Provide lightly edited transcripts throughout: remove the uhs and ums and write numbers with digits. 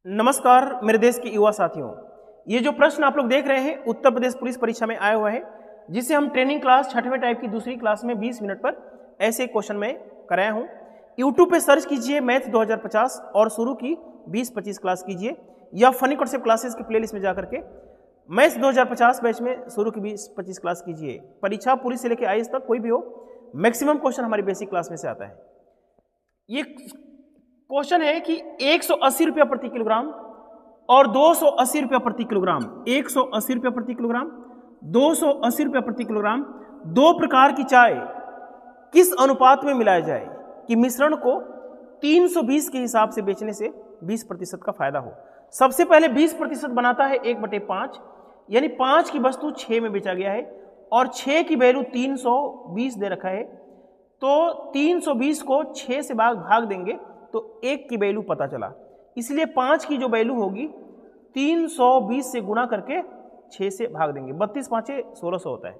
नमस्कार मेरे देश के युवा साथियों, ये जो प्रश्न आप लोग देख रहे हैं उत्तर प्रदेश पुलिस परीक्षा में आया हुआ है, जिसे हम ट्रेनिंग क्लास 6वें टाइप की दूसरी क्लास में 20 मिनट पर ऐसे क्वेश्चन में कराया हूँ। यूट्यूब पे सर्च कीजिए मैथ 2050 और शुरू की 20-25 क्लास कीजिए, या फनी कॉन्सेप्ट क्लासेस की प्लेलिस्ट में जाकर के मैथ 2050 बैच में शुरू की 20-25 क्लास कीजिए। परीक्षा पुलिस से लेकर आईएएस तक कोई भी हो, मैक्सिमम क्वेश्चन हमारी बेसिक क्लास में से आता है। ये क्वेश्चन है कि 180 रुपया प्रति किलोग्राम और 280 रुपया प्रति किलोग्राम, 180 रुपया प्रति किलोग्राम, 280 रुपया प्रति किलोग्राम, दो प्रकार की चाय किस अनुपात में मिलाया जाए कि मिश्रण को 320 के हिसाब से बेचने से 20% का फायदा हो। सबसे पहले 20% बनाता है 1/5, यानी 5 की वस्तु 6 में बेचा गया है और 6 की वैल्यू 320 दे रखा है, तो 320 को 6 से भाग देंगे तो 1 की वैल्यू पता चला। इसलिए 5 की जो वैल्यू होगी 320 से गुणा करके 6 से भाग देंगे। 32×5 = 1600 होता है,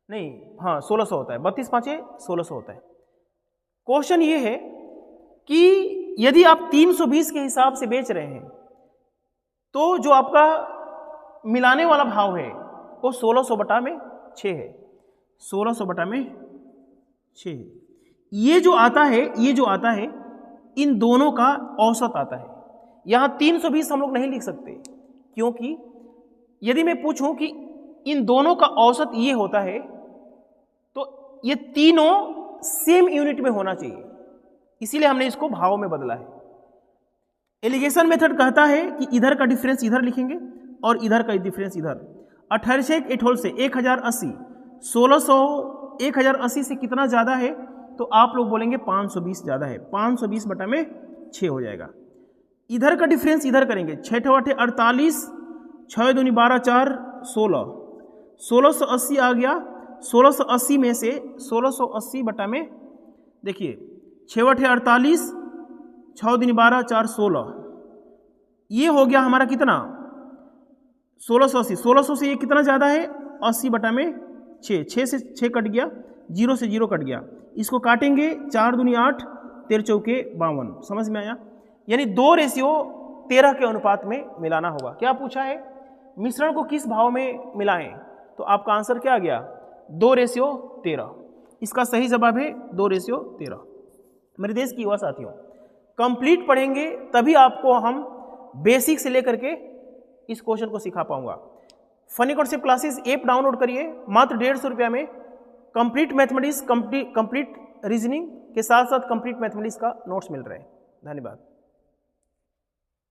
नहीं हाँ 1600 होता है, 32×5 = 1600 होता है। क्वेश्चन ये है कि यदि आप 320 के हिसाब से बेच रहे हैं तो जो आपका मिलाने वाला भाव है वो 1600/6 है, 1600/6 है। ये जो आता है इन दोनों का औसत आता है। यहाँ 320 हम लोग नहीं लिख सकते, क्योंकि यदि मैं पूछूं कि इन दोनों का औसत ये होता है तो ये तीनों सेम यूनिट में होना चाहिए, इसीलिए हमने इसको भाव में बदला है। एलिगेशन मेथड कहता है कि इधर का डिफरेंस इधर लिखेंगे और इधर का डिफरेंस इधर। 18 से 1080, 1600 1080 से कितना ज़्यादा है तो आप लोग बोलेंगे 520 ज़्यादा है, 520/6 हो जाएगा। इधर का डिफरेंस इधर करेंगे, 6×8 = 48, 6×2 = 12, 4 16, 1680 आ गया। 1680 में से 1680 में देखिए 6×8 = 48, 6×2 = 12, 4 16, ये हो गया हमारा कितना 1680। 1600 से ये कितना ज़्यादा है 80/6, 6 से 6 कट गया, 0 से 0 कट गया। इसको काटेंगे 4×2 = 8, 13×4 = 52। समझ में आया? यानी 2:13 के अनुपात में मिलाना होगा। क्या पूछा है? मिश्रण को किस भाव में मिलाएं? तो आपका आंसर क्या आ गया 2:13। इसका सही जवाब है 2:13। मेरे देश की युवा साथियों, कंप्लीट पढ़ेंगे तभी आपको हम बेसिक से लेकर के इस क्वेश्चन को सिखा पाऊंगा। Funny concept classes app download करिए, मात्र 150 रुपया में कंप्लीट मैथमेटिक्स, कंप्लीट रीजनिंग के साथ साथ कंप्लीट मैथमेटिक्स का नोट्स मिल रहे हैं। धन्यवाद।